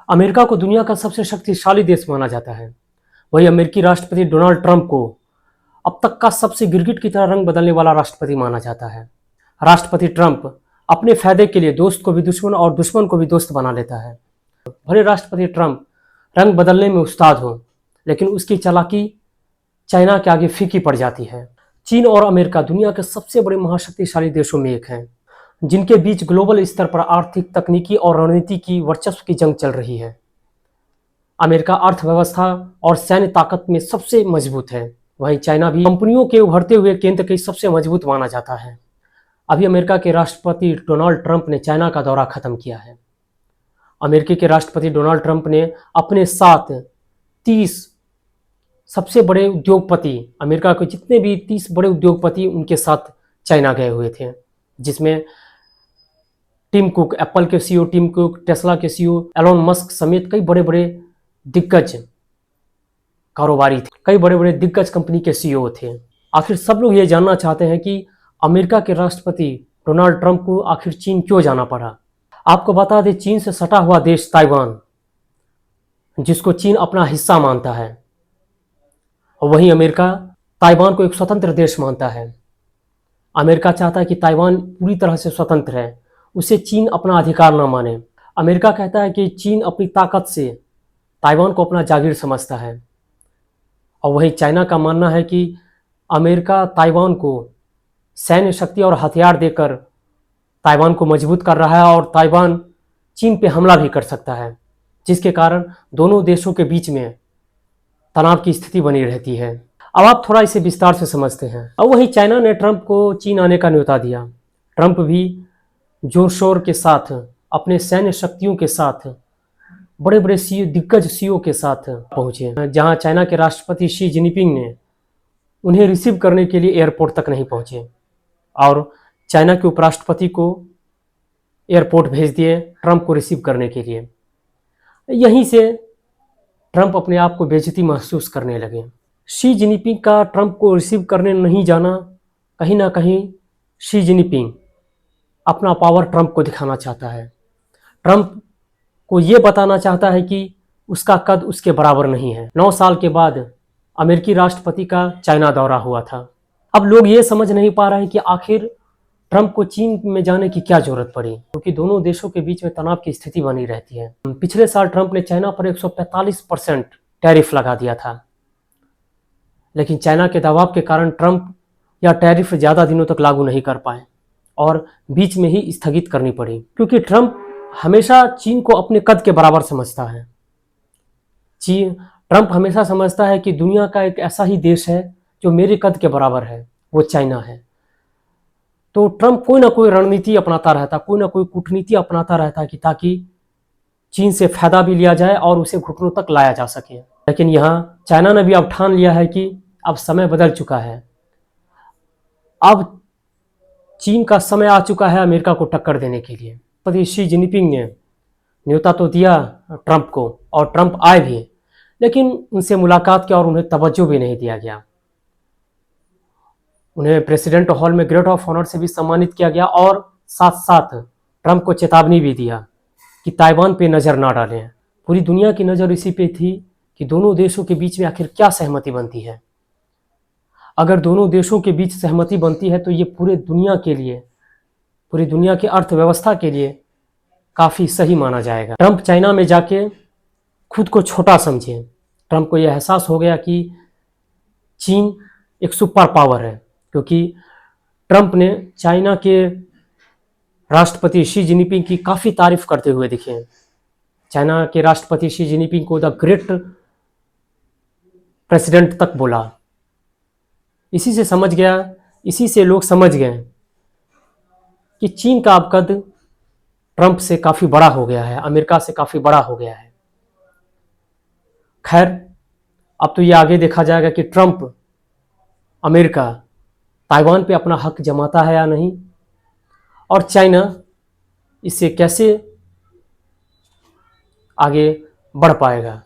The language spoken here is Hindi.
अमेरिका को दुनिया का सबसे शक्तिशाली देश माना जाता है। वही अमेरिकी राष्ट्रपति डोनाल्ड ट्रंप को अब तक का सबसे गिरगिट की तरह रंग बदलने वाला राष्ट्रपति माना जाता है। राष्ट्रपति ट्रंप अपने फायदे के लिए दोस्त को भी दुश्मन और दुश्मन को भी दोस्त बना लेता है। भले राष्ट्रपति ट्रंप रंग बदलने में उस्ताद हो, लेकिन उसकी चालाकी चाइना के आगे फीकी पड़ जाती है। चीन और अमेरिका दुनिया के सबसे बड़े महाशक्तिशाली देशों में एक हैं, जिनके बीच ग्लोबल स्तर पर आर्थिक, तकनीकी और रणनीति की वर्चस्व की जंग चल रही है। अमेरिका अर्थव्यवस्था और सैन्य ताकत में सबसे मजबूत है, वहीं चाइना भी कंपनियों के उभरते हुए केंद्र के सबसे मजबूत माना जाता है। अभी अमेरिका के राष्ट्रपति डोनाल्ड ट्रंप ने चाइना का दौरा खत्म किया है। अमेरिका के राष्ट्रपति डोनाल्ड ट्रंप ने अपने साथ 30 सबसे बड़े उद्योगपति, अमेरिका के जितने भी 30 बड़े उद्योगपति उनके साथ चाइना गए हुए थे, जिसमें टिम कुक, एप्पल के सीईओ टिम कुक, टेस्ला के सीईओ एलोन मस्क समेत कई बड़े बड़े दिग्गज कारोबारी थे, कई बड़े बड़े दिग्गज कंपनी के सीईओ थे। आखिर सब लोग ये जानना चाहते हैं कि अमेरिका के राष्ट्रपति डोनाल्ड ट्रंप को आखिर चीन क्यों जाना पड़ा। आपको बता दें, चीन से सटा हुआ देश ताइवान, जिसको चीन अपना हिस्सा मानता है, और वहीं अमेरिका ताइवान को एक स्वतंत्र देश मानता है। अमेरिका चाहता है कि ताइवान पूरी तरह से स्वतंत्र है, उसे चीन अपना अधिकार न माने। अमेरिका कहता है कि चीन अपनी ताकत से ताइवान को अपना जागीर समझता है, और वहीं चाइना का मानना है कि अमेरिका ताइवान को सैन्य शक्ति और हथियार देकर ताइवान को मजबूत कर रहा है, और ताइवान चीन पे हमला भी कर सकता है, जिसके कारण दोनों देशों के बीच में तनाव की स्थिति बनी रहती है। अब आप थोड़ा इसे विस्तार से समझते हैं। अब वहीं चाइना ने ट्रंप को चीन आने का न्योता दिया। ट्रंप भी जोर शोर के साथ अपने सैन्य शक्तियों के साथ बड़े बड़े दिग्गज सीईओ के साथ पहुंचे, जहां चाइना के राष्ट्रपति शी जिनपिंग ने उन्हें रिसीव करने के लिए एयरपोर्ट तक नहीं पहुंचे, और चाइना के उपराष्ट्रपति को एयरपोर्ट भेज दिए ट्रंप को रिसीव करने के लिए। यहीं से ट्रंप अपने आप को बेइज्जती महसूस करने लगे। शी जिनपिंग का ट्रंप को रिसीव करने नहीं जाना, कहीं ना कहीं शी जिनपिंग अपना पावर ट्रंप को दिखाना चाहता है। ट्रंप को ये बताना चाहता है कि उसका कद उसके बराबर नहीं है। 9 साल के बाद अमेरिकी राष्ट्रपति का चाइना दौरा हुआ था। अब लोग ये समझ नहीं पा रहे हैं कि आखिर ट्रंप को चीन में जाने की क्या जरूरत पड़ी, क्योंकि दोनों देशों के बीच में तनाव की स्थिति बनी रहती है। पिछले साल ट्रंप ने चाइना पर 145% टैरिफ लगा दिया था, लेकिन चाइना के दबाव के कारण ट्रंप यह टैरिफ ज़्यादा दिनों तक लागू नहीं कर पाए और बीच में ही स्थगित करनी पड़ी, क्योंकि ट्रंप हमेशा चीन को अपने कद के बराबर समझता है। ट्रंप हमेशा समझता है कि दुनिया का एक ऐसा ही देश है जो मेरे कद के बराबर है, वो चाइना है। तो ट्रंप कोई ना कोई रणनीति अपनाता रहता, कोई ना कोई कूटनीति अपनाता रहता कि ताकि चीन से फायदा भी लिया जाए और उसे घुटनों तक लाया जा सके। लेकिन यहाँ चाइना ने भी अब ठान लिया है कि अब समय बदल चुका है, अब चीन का समय आ चुका है अमेरिका को टक्कर देने के लिए। राष्ट्रपति शी जिनपिंग ने न्योता तो दिया ट्रंप को, और ट्रंप आए भी, लेकिन उनसे मुलाकात की और उन्हें तवज्जो भी नहीं दिया गया। उन्हें प्रेसिडेंट हॉल में ग्रेड ऑफ ऑनर से भी सम्मानित किया गया, और साथ साथ ट्रंप को चेतावनी भी दिया कि ताइवान पे नज़र ना डालें। पूरी दुनिया की नज़र इसी पे थी कि दोनों देशों के बीच में आखिर क्या सहमति बनती है। अगर दोनों देशों के बीच सहमति बनती है तो ये पूरे दुनिया के लिए, पूरी दुनिया की अर्थव्यवस्था के लिए काफ़ी सही माना जाएगा। ट्रंप चाइना में जाके खुद को छोटा समझे। ट्रंप को यह एहसास हो गया कि चीन एक सुपर पावर है, क्योंकि ट्रंप ने चाइना के राष्ट्रपति शी जिनपिंग की काफ़ी तारीफ करते हुए दिखे। चाइना के राष्ट्रपति शी जिनपिंग को द ग्रेट प्रेसिडेंट तक बोला। इसी से लोग समझ गए कि चीन का अब कद ट्रंप से काफ़ी बड़ा हो गया है, अमेरिका से काफ़ी बड़ा हो गया है। खैर, अब तो ये आगे देखा जाएगा कि ट्रंप अमेरिका ताइवान पे अपना हक जमाता है या नहीं, और चाइना इससे कैसे आगे बढ़ पाएगा।